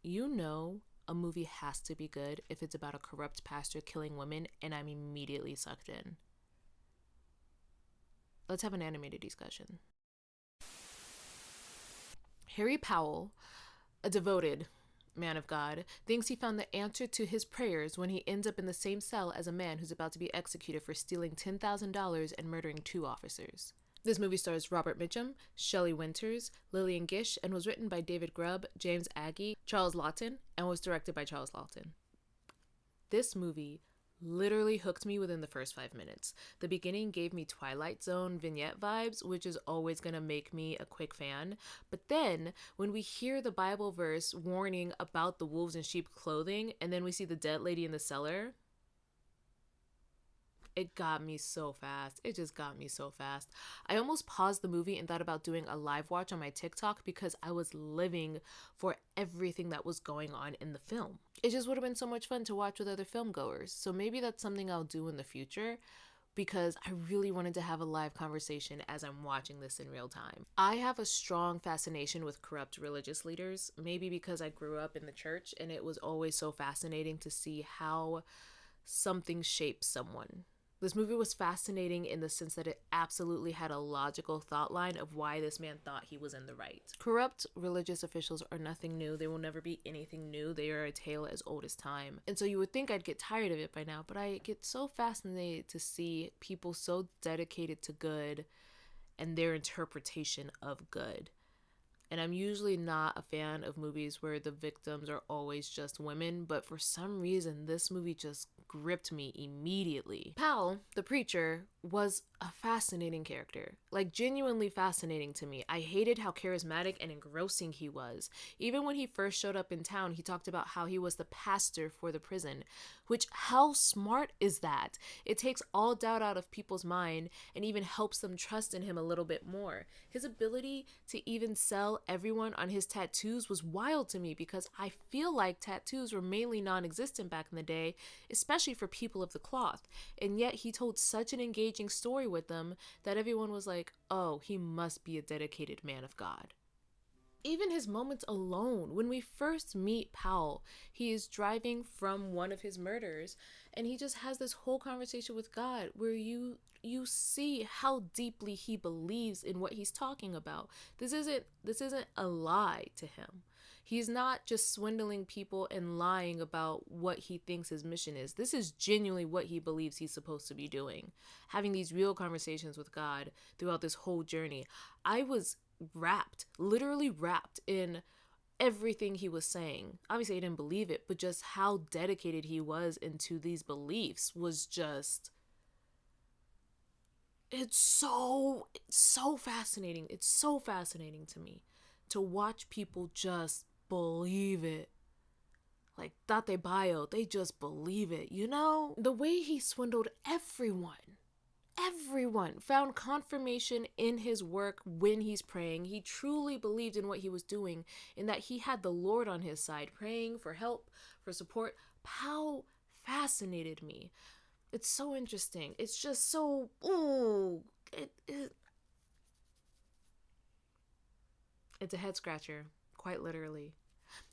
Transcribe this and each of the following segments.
you know a movie has to be good if it's about a corrupt pastor killing women, and I'm immediately sucked in. Let's have an animated discussion. Harry Powell, a devoted man of God, thinks he found the answer to his prayers when he ends up in the same cell as a man who's about to be executed for stealing $10,000 and murdering 2 officers. This movie stars Robert Mitchum, Shelley Winters, Lillian Gish, and was written by David Grubb, James Agee, Charles Lawton, and was directed by Charles Lawton. This movie literally hooked me within the first 5 minutes. The beginning gave me Twilight Zone vignette vibes, which is always going to make me a quick fan. But then when we hear the Bible verse warning about the wolves in sheep clothing, and then we see the dead lady in the cellar, it got me so fast. It just got me so fast. I almost paused the movie and thought about doing a live watch on my TikTok because I was living for everything that was going on in the film. It just would have been so much fun to watch with other film goers. So maybe that's something I'll do in the future, because I really wanted to have a live conversation as I'm watching this in real time. I have a strong fascination with corrupt religious leaders, maybe because I grew up in the church and it was always so fascinating to see how something shapes someone. This movie was fascinating in the sense that it absolutely had a logical thought line of why this man thought he was in the right. Corrupt religious officials are nothing new. They will never be anything new. They are a tale as old as time. And so you would think I'd get tired of it by now, but I get so fascinated to see people so dedicated to good and their interpretation of good. And I'm usually not a fan of movies where the victims are always just women, but for some reason, this movie just gripped me immediately. Powell, the preacher, was a fascinating character. Like, genuinely fascinating to me. I hated how charismatic and engrossing he was. Even when he first showed up in town, he talked about how he was the pastor for the prison, which, how smart is that? It takes all doubt out of people's mind and even helps them trust in him a little bit more. His ability to even sell everyone on his tattoos was wild to me, because I feel like tattoos were mainly non-existent back in the day, especially for people of the cloth. And yet he told such an engaging story with them that everyone was like, oh, he must be a dedicated man of God. Even his moments alone, when we first meet Powell, he is driving from one of his murders and he just has this whole conversation with God where you see how deeply he believes in what he's talking about. This isn't a lie to him. He's not just swindling people and lying about what he thinks his mission is. This is genuinely what he believes he's supposed to be doing. Having these real conversations with God throughout this whole journey. I was literally wrapped in everything he was saying. Obviously, I didn't believe it, but just how dedicated he was into these beliefs was just... It's so fascinating. It's so fascinating to me to watch people just believe it. Like, Date Bio, they just believe it, you know? The way he swindled everyone found confirmation in his work when he's praying. He truly believed in what he was doing, in that he had the Lord on his side, praying for help, for support. How fascinated me. It's so interesting. It's just so, it's a head scratcher, quite literally.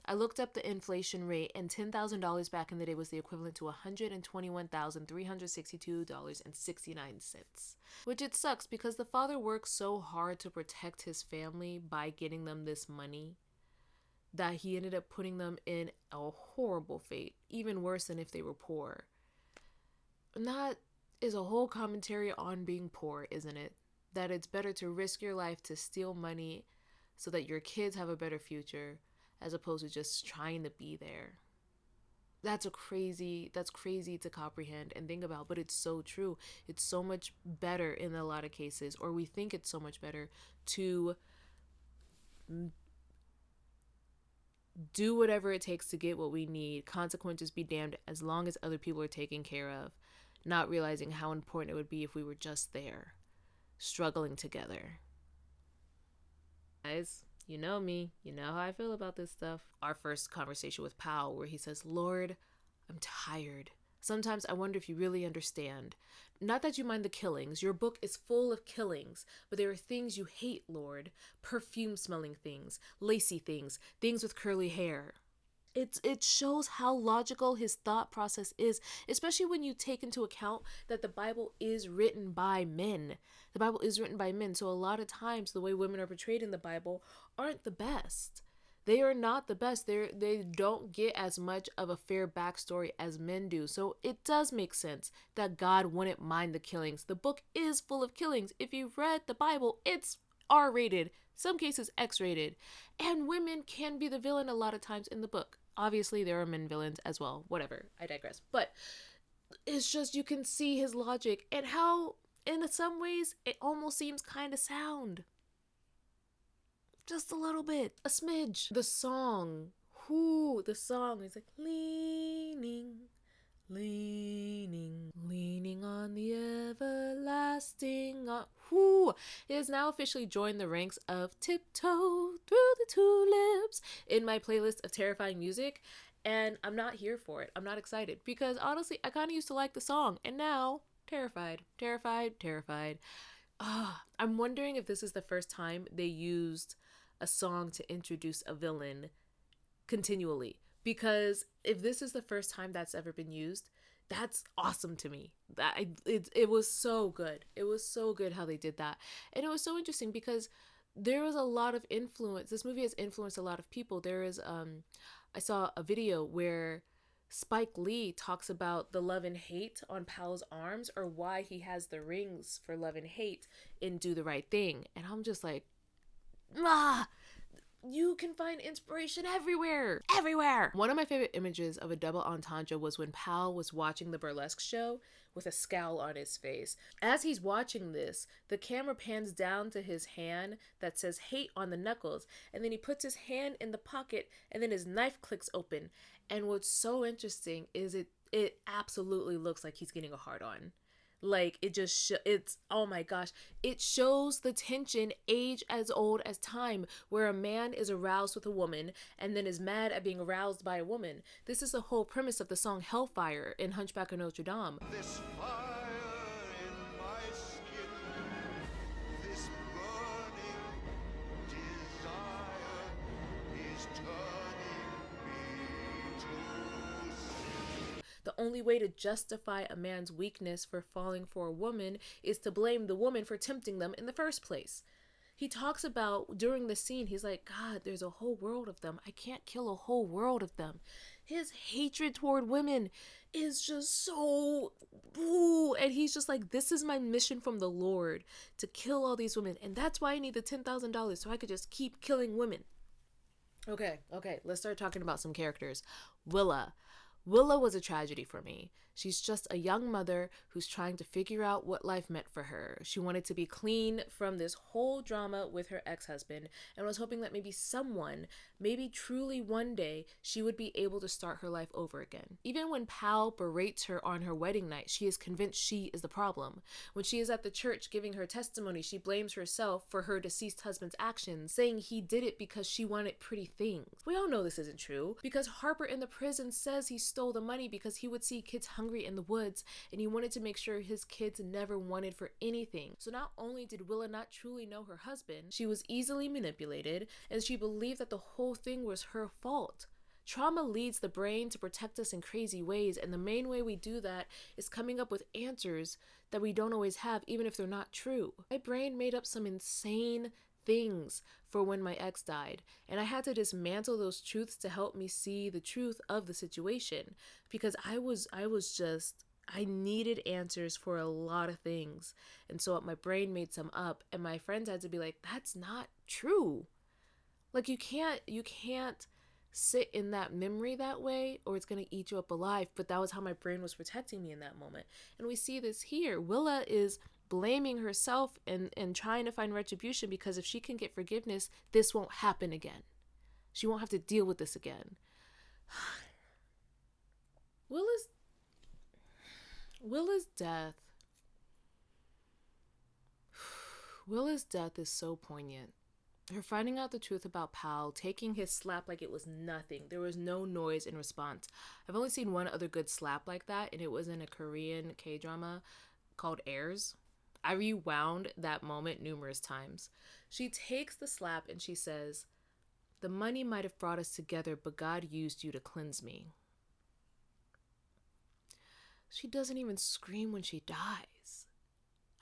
I looked up the inflation rate, and $10,000 back in the day was the equivalent to $121,362.69. Which it sucks, because the father worked so hard to protect his family by getting them this money that he ended up putting them in a horrible fate, even worse than if they were poor. And that is a whole commentary on being poor, isn't it? That it's better to risk your life to steal money so that your kids have a better future, as opposed to just trying to be there. That's crazy to comprehend and think about, but it's so true. It's so much better in a lot of cases, or we think it's so much better, to do whatever it takes to get what we need, consequences be damned, as long as other people are taken care of, not realizing how important it would be if we were just there, struggling together. Guys, you know me. You know how I feel about this stuff. Our first conversation with Powell, where he says, Lord, I'm tired. Sometimes I wonder if you really understand. Not that you mind the killings. Your book is full of killings, but there are things you hate, Lord. Perfume-smelling things, lacy things, things with curly hair. It shows how logical his thought process is, especially when you take into account that the Bible is written by men. The Bible is written by men, so a lot of times the way women are portrayed in the Bible aren't the best. They are not the best. They don't get as much of a fair backstory as men do. So it does make sense that God wouldn't mind the killings. The book is full of killings. If you've read the Bible, it's R-rated, some cases X-rated, and women can be the villain a lot of times in the book. Obviously, there are men villains as well. Whatever, I digress. But it's just you can see his logic and how, in some ways, it almost seems kind of sound. Just a little bit, a smidge. The song, the song is like leaning, leaning on the everlasting. It has now officially joined the ranks of Tiptoe Through the Tulips in my playlist of terrifying music, and I'm not here for it. I'm not excited because honestly, I kind of used to like the song, and now terrified. I'm wondering if this is the first time they used a song to introduce a villain continually, because if this is the first time that's ever been used, that's awesome to me. It was so good. It was so good how they did that. And it was so interesting because there was a lot of influence. This movie has influenced a lot of people. There is I saw a video where Spike Lee talks about the love and hate on Pal's arms, or why he has the rings for love and hate in Do the Right Thing. And I'm just like, you can find inspiration everywhere. One of my favorite images of a double entendre was when Pal was watching the burlesque show with a scowl on his face. As he's watching this, the camera pans down to his hand that says hate on the knuckles, and then he puts his hand in the pocket, and then his knife clicks open. And what's so interesting is it absolutely looks like he's getting a hard on. Like, it just it's, oh my gosh, it shows the tension age as old as time, where a man is aroused with a woman and then is mad at being aroused by a woman. This is the whole premise of the song Hellfire in Hunchback of Notre Dame. This fire in my skin, this burning desire is turning me to sin. The only way to justify a man's weakness for falling for a woman is to blame the woman for tempting them in the first place. He talks about, during the scene, he's like, God, there's a whole world of them. I can't kill a whole world of them. His hatred toward women is just so, and he's just like, this is my mission from the Lord, to kill all these women. And that's why I need the $10,000, so I could just keep killing women. Okay, let's start talking about some characters. Willa was a tragedy for me. She's just a young mother who's trying to figure out what life meant for her. She wanted to be clean from this whole drama with her ex-husband and was hoping that maybe truly one day, she would be able to start her life over again. Even when Pal berates her on her wedding night, she is convinced she is the problem. When she is at the church giving her testimony, she blames herself for her deceased husband's actions, saying he did it because she wanted pretty things. We all know this isn't true, because Harper in the prison says he stole the money because he would see kids hungry in the woods, and he wanted to make sure his kids never wanted for anything. So not only did Willa not truly know her husband, she was easily manipulated, and she believed that the whole thing was her fault. Trauma leads the brain to protect us in crazy ways, and the main way we do that is coming up with answers that we don't always have, even if they're not true. My brain made up some insane things for when my ex died, and I had to dismantle those truths to help me see the truth of the situation, because I needed answers for a lot of things. And so my brain made some up, and my friends had to be like, that's not true. Like, you can't sit in that memory that way, or it's going to eat you up alive. But that was how my brain was protecting me in that moment. And we see this here. Willa is blaming herself and trying to find retribution, because if she can get forgiveness, this won't happen again. She won't have to deal with this again. Willa's death is so poignant. Her finding out the truth about Pal, taking his slap like it was nothing. There was no noise in response. I've only seen one other good slap like that, and it was in a Korean K-drama called Heirs. I rewound that moment numerous times. She takes the slap and she says, The money might have brought us together, but God used you to cleanse me. She doesn't even scream when she dies.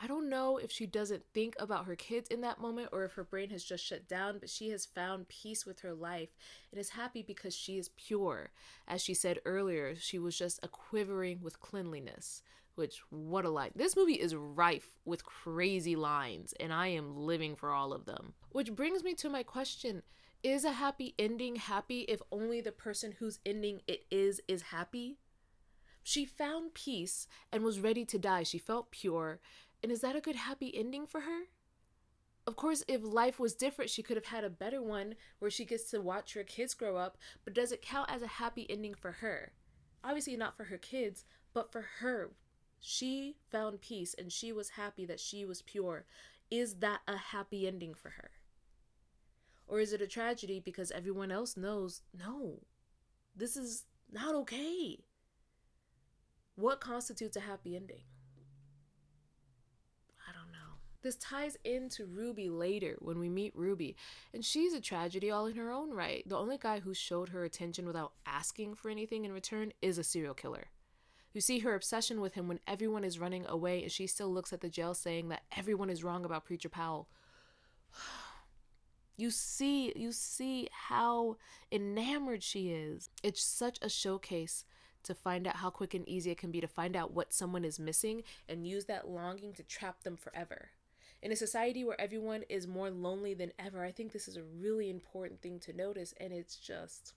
I don't know if she doesn't think about her kids in that moment or if her brain has just shut down, but she has found peace with her life and is happy because she is pure. As she said earlier, she was just a quivering with cleanliness, which, what a line. This movie is rife with crazy lines, and I am living for all of them. Which brings me to my question. Is a happy ending happy if only the person whose ending it is happy? She found peace and was ready to die. She felt pure. And is that a good happy ending for her? Of course, if life was different, she could have had a better one where she gets to watch her kids grow up, but does it count as a happy ending for her? Obviously not for her kids, but for her. She found peace and she was happy that she was pure. Is that a happy ending for her? Or is it a tragedy because everyone else knows, no, this is not okay? What constitutes a happy ending? I don't know. This ties into Ruby later when we meet Ruby, and she's a tragedy all in her own right. The only guy who showed her attention without asking for anything in return is a serial killer. You see her obsession with him when everyone is running away and she still looks at the jail saying that everyone is wrong about Preacher Powell. You see how enamored she is. It's such a showcase to find out how quick and easy it can be to find out what someone is missing and use that longing to trap them forever. In a society where everyone is more lonely than ever, I think this is a really important thing to notice, and it's just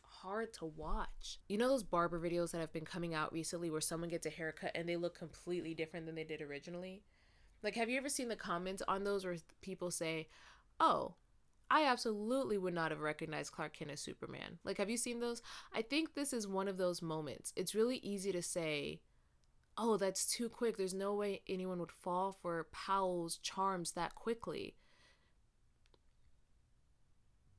hard to watch. You know those barber videos that have been coming out recently where someone gets a haircut and they look completely different than they did originally? Like, have you ever seen the comments on those where people say, oh, I absolutely would not have recognized Clark Kent as Superman? Like, have you seen those? I think this is one of those moments. It's really easy to say, oh, that's too quick. There's no way anyone would fall for Powell's charms that quickly.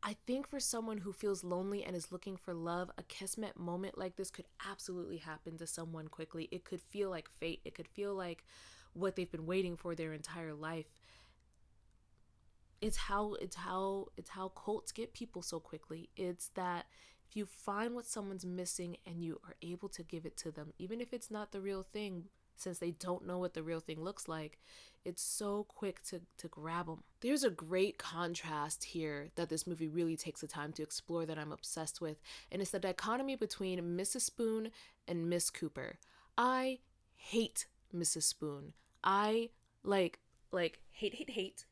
I think for someone who feels lonely and is looking for love, a kismet moment like this could absolutely happen to someone quickly. It could feel like fate. It could feel like what they've been waiting for their entire life. It's how cults get people so quickly. It's that if you find what someone's missing and you are able to give it to them, even if it's not the real thing, since they don't know what the real thing looks like, it's so quick to grab them. There's a great contrast here that this movie really takes the time to explore that I'm obsessed with, and it's the dichotomy between Mrs. Spoon and Miss Cooper. I hate Mrs. Spoon. I hate,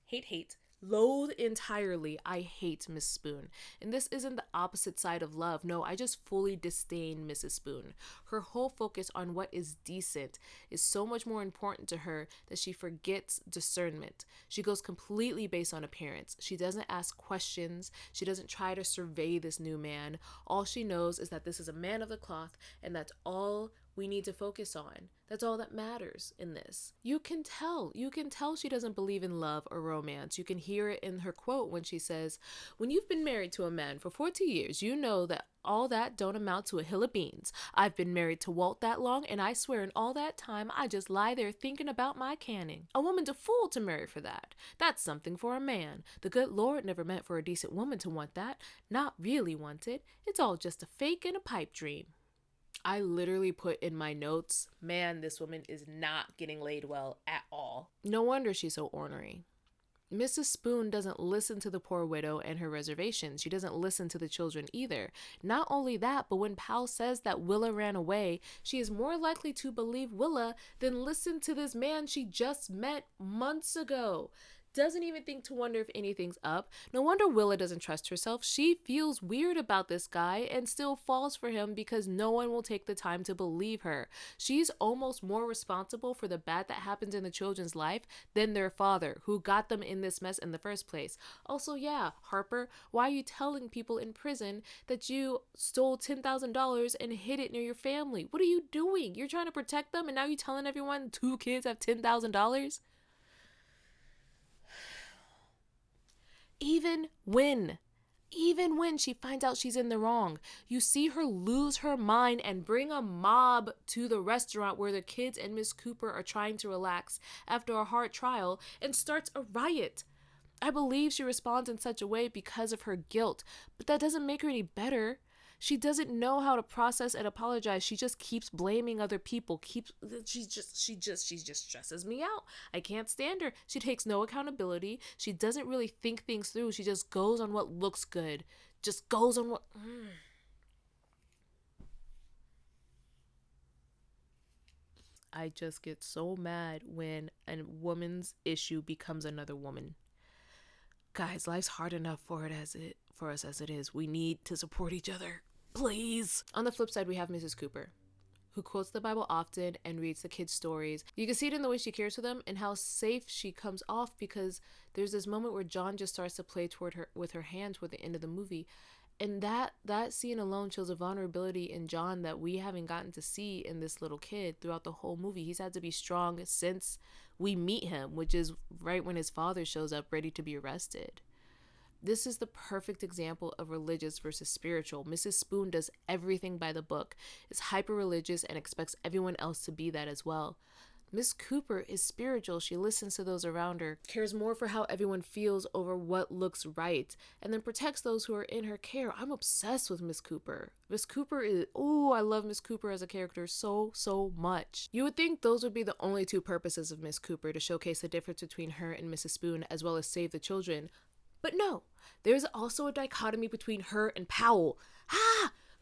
loathe entirely. I hate Miss Spoon. And this isn't the opposite side of love. No, I just fully disdain Mrs. Spoon. Her whole focus on what is decent is so much more important to her that she forgets discernment. She goes completely based on appearance. She doesn't ask questions. She doesn't try to survey this new man. All she knows is that this is a man of the cloth, and that's all we need to focus on. That's all that matters in this. You can tell she doesn't believe in love or romance. You can hear it in her quote when she says, when you've been married to a man for 40 years, you know that all that don't amount to a hill of beans. I've been married to Walt that long, and I swear in all that time, I just lie there thinking about my canning. A woman's a fool to marry for that. That's something for a man. The good Lord never meant for a decent woman to want that. Not really want it. It's all just a fake and a pipe dream. I literally put in my notes, man, this woman is not getting laid well at all. No wonder she's so ornery. Mrs. Spoon doesn't listen to the poor widow and her reservations. She doesn't listen to the children either. Not only that, but when Powell says that Willa ran away, she is more likely to believe Willa than listen to this man she just met months ago. Doesn't even think to wonder if anything's up. No wonder Willa doesn't trust herself. She feels weird about this guy and still falls for him because no one will take the time to believe her. She's almost more responsible for the bad that happens in the children's life than their father, who got them in this mess in the first place. Also, yeah, Harper, why are you telling people in prison that you stole $10,000 and hid it near your family? What are you doing? You're trying to protect them, and now you're telling everyone 2 kids have $10,000? Even when she finds out she's in the wrong, you see her lose her mind and bring a mob to the restaurant where the kids and Miss Cooper are trying to relax after a hard trial and starts a riot. I believe she responds in such a way because of her guilt, but that doesn't make her any better. She doesn't know how to process and apologize. She just keeps blaming other people. She just stresses me out. I can't stand her. She takes no accountability. She doesn't really think things through. She just goes on what looks good. Just goes on what I just get so mad when a woman's issue becomes another woman. Guys, life's hard enough for us as it is. We need to support each other. Please. On the flip side, we have Mrs. Cooper, who quotes the Bible often and reads the kids' stories. You can see it in the way she cares for them and how safe she comes off, because there's this moment where John just starts to play toward her with her hand toward the end of the movie. And that scene alone shows a vulnerability in John that we haven't gotten to see in this little kid throughout the whole movie. He's had to be strong since we meet him, which is right when his father shows up ready to be arrested. This is the perfect example of religious versus spiritual. Mrs. Spoon does everything by the book, is hyper religious, and expects everyone else to be that as well. Miss Cooper is spiritual. She listens to those around her, cares more for how everyone feels over what looks right, and then protects those who are in her care. I'm obsessed with Miss Cooper. Miss Cooper is, I love Miss Cooper as a character so much. You would think those would be the only two purposes of Miss Cooper, to showcase the difference between her and Mrs. Spoon, as well as save the children. But no, there's also a dichotomy between her and Powell.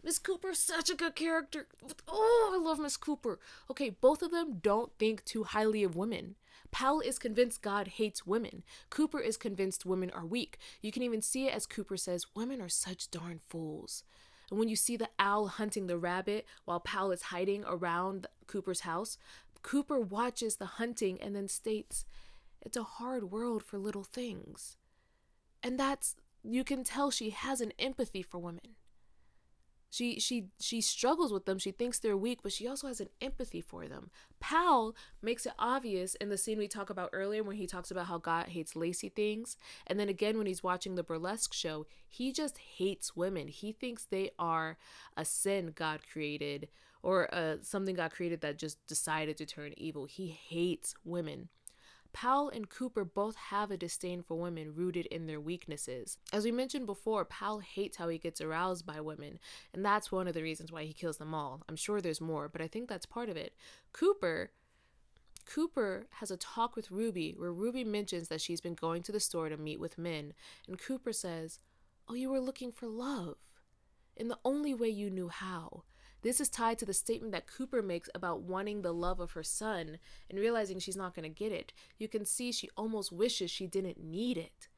Miss Cooper's such a good character. I love Miss Cooper. Okay, both of them don't think too highly of women. Powell is convinced God hates women. Cooper is convinced women are weak. You can even see it as Cooper says, women are such darn fools. And when you see the owl hunting the rabbit while Powell is hiding around Cooper's house, Cooper watches the hunting and then states, it's a hard world for little things. And you can tell she has an empathy for women. She struggles with them. She thinks they're weak, but she also has an empathy for them. Powell makes it obvious in the scene we talked about earlier when he talks about how God hates lacy things. And then again, when he's watching the burlesque show, he just hates women. He thinks they are a sin God created, or something God created that just decided to turn evil. He hates women. Powell and Cooper both have a disdain for women rooted in their weaknesses. As we mentioned before, Powell hates how he gets aroused by women, and that's one of the reasons why he kills them all. I'm sure there's more, but I think that's part of it. Cooper has a talk with Ruby where Ruby mentions that she's been going to the store to meet with men, and Cooper says, "Oh, you were looking for love in the only way you knew how." This is tied to the statement that Cooper makes about wanting the love of her son and realizing she's not going to get it. You can see she almost wishes she didn't need it.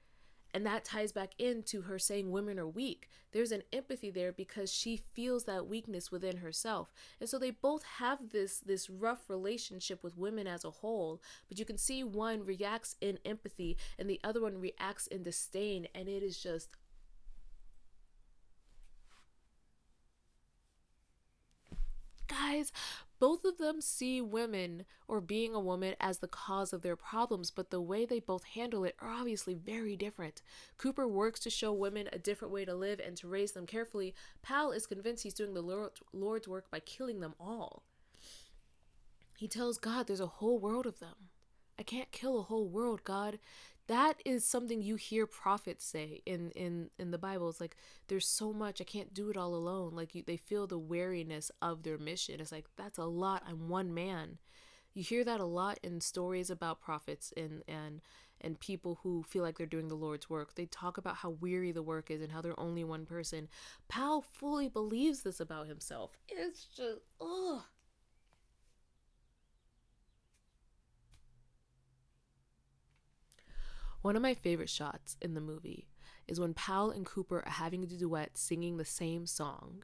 And that ties back into her saying women are weak. There's an empathy there because she feels that weakness within herself. And so they both have this rough relationship with women as a whole, but you can see one reacts in empathy and the other one reacts in disdain, and it is just guys, both of them see women or being a woman as the cause of their problems, but the way they both handle it are obviously very different. Cooper works to show women a different way to live and to raise them carefully. Powell is convinced he's doing the Lord's work by killing them all. He tells God there's a whole world of them. I can't kill a whole world, God. That is something you hear prophets say in the Bible. It's like, there's so much, I can't do it all alone. Like they feel the weariness of their mission. It's like, that's a lot. I'm one man. You hear that a lot in stories about prophets and people who feel like they're doing the Lord's work. They talk about how weary the work is and how they're only one person. Powell fully believes this about himself. It's just, ugh. One of my favorite shots in the movie is when Powell and Cooper are having a duet singing the same song.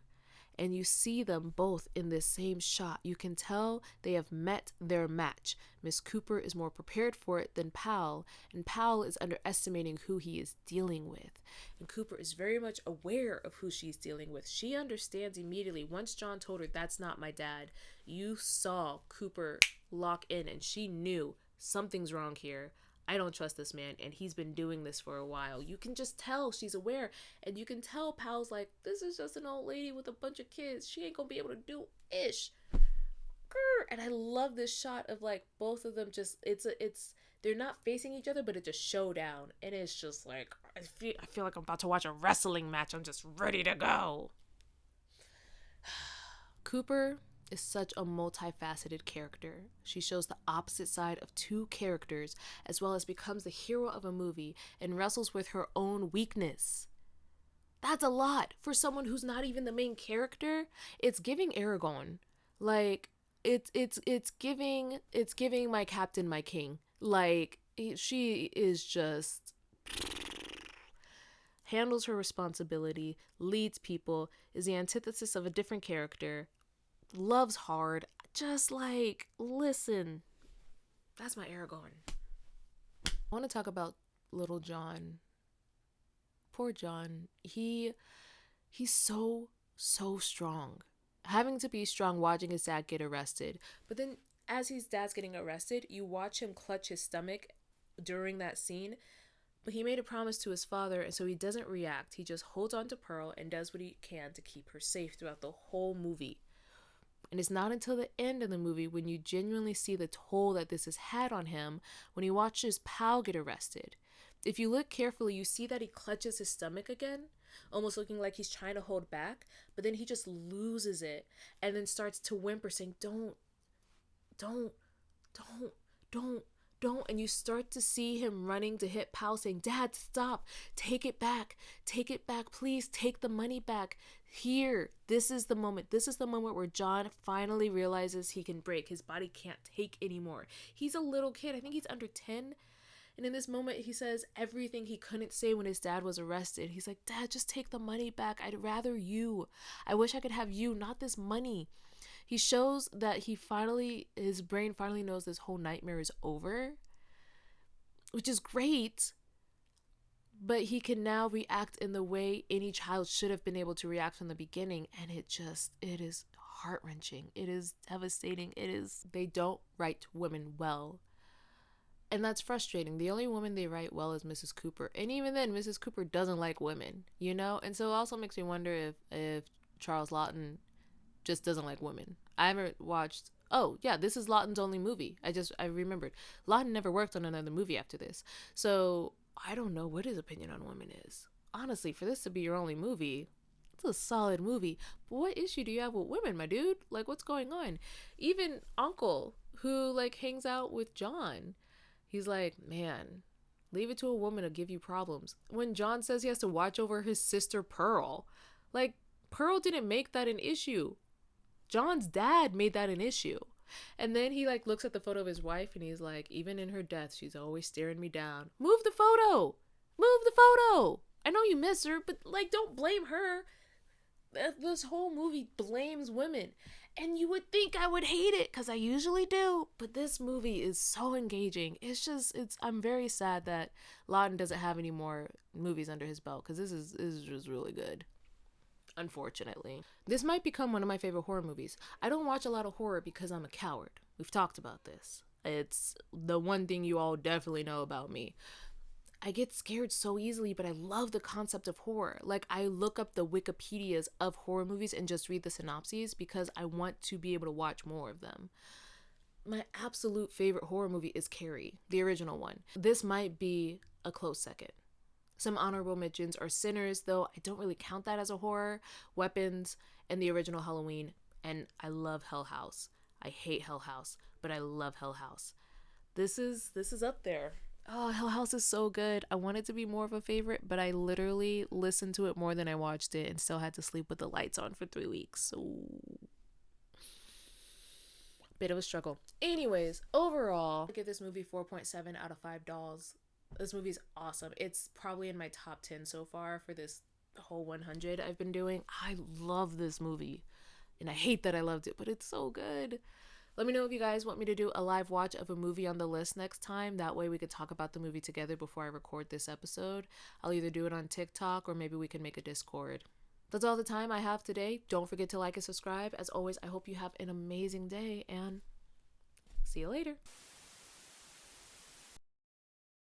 And you see them both in this same shot. You can tell they have met their match. Miss Cooper is more prepared for it than Powell, and Powell is underestimating who he is dealing with. And Cooper is very much aware of who she's dealing with. She understands immediately. Once John told her, "That's not my dad," you saw Cooper lock in, and she knew something's wrong here. I don't trust this man, and he's been doing this for a while. You can just tell she's aware, and you can tell Powell's like, this is just an old lady with a bunch of kids. She ain't gonna be able to do ish. And I love this shot of like both of them just, they're not facing each other, but it's a showdown. And it's just like, I feel like I'm about to watch a wrestling match. I'm just ready to go. Cooper is such a multifaceted character. She shows the opposite side of two characters, as well as becomes the hero of a movie and wrestles with her own weakness. That's a lot for someone who's not even the main character. It's giving Aragon. Like, it's giving my captain, my king. Like, she is just handles her responsibility, leads people, is the antithesis of a different character, loves hard. Just like, listen, that's my Aragon. I want to talk about little John. Poor John. He's so strong. Having to be strong watching his dad get arrested. But then as his dad's getting arrested, you watch him clutch his stomach during that scene. But he made a promise to his father, and so he doesn't react. He just holds on to Pearl and does what he can to keep her safe throughout the whole movie. And it's not until the end of the movie when you genuinely see the toll that this has had on him when he watches Pal get arrested. If you look carefully, you see that he clutches his stomach again, almost looking like he's trying to hold back, but then he just loses it and then starts to whimper saying, don't, don't, don't. And you start to see him running to hit Pal saying, Dad, stop, take it back, please, take the money back. Here, this is the moment where John finally realizes he can break. His body can't take anymore. He's a little kid, I think he's under 10. And in this moment, he says everything he couldn't say when his dad was arrested. He's like, Dad, just take the money back. I'd rather you. I wish I could have you, not this money. He shows that his brain finally knows this whole nightmare is over, which is great. But he can now react in the way any child should have been able to react from the beginning. And it is heart-wrenching. It is devastating. They don't write women well. And that's frustrating. The only woman they write well is Mrs. Cooper. And even then, Mrs. Cooper doesn't like women, you know? And so it also makes me wonder if Charles Laughton just doesn't like women. I haven't watched... Oh, yeah, this is Laughton's only movie. I remembered. Laughton never worked on another movie after this. So I don't know what his opinion on women is. Honestly, for this to be your only movie, it's a solid movie. But what issue do you have with women, my dude? Like, what's going on? Even Uncle, who, like, hangs out with John... He's like, man, leave it to a woman to give you problems. When John says he has to watch over his sister Pearl, like, Pearl didn't make that an issue. John's dad made that an issue. And then he, like, looks at the photo of his wife and he's like, even in her death, she's always staring me down. Move the photo! Move the photo! I know you miss her, but, like, don't blame her. This whole movie blames women. And you would think I would hate it, because I usually do. But this movie is so engaging. I'm very sad that Laughton doesn't have any more movies under his belt, because this is just really good. Unfortunately. This might become one of my favorite horror movies. I don't watch a lot of horror because I'm a coward. We've talked about this. It's the one thing you all definitely know about me. I get scared so easily, but I love the concept of horror. Like, I look up the Wikipedias of horror movies and just read the synopses because I want to be able to watch more of them. My absolute favorite horror movie is Carrie, the original one. This might be a close second. Some honorable mentions are Sinners, though I don't really count that as a horror, Weapons, and the original Halloween, and I love Hell House. I hate Hell House, but I love Hell House. This is up there. Oh, Hell House is so good. I want it to be more of a favorite, but I literally listened to it more than I watched it and still had to sleep with the lights on for 3 weeks. So, bit of a struggle. Anyways, overall, I give this movie 4.7 out of 5 dolls. This movie's awesome. It's probably in my top 10 so far for this whole 100 I've been doing. I love this movie, and I hate that I loved it, but it's so good. Let me know if you guys want me to do a live watch of a movie on the list next time. That way we could talk about the movie together before I record this episode. I'll either do it on TikTok or maybe we can make a Discord. That's all the time I have today. Don't forget to like and subscribe. As always, I hope you have an amazing day and see you later.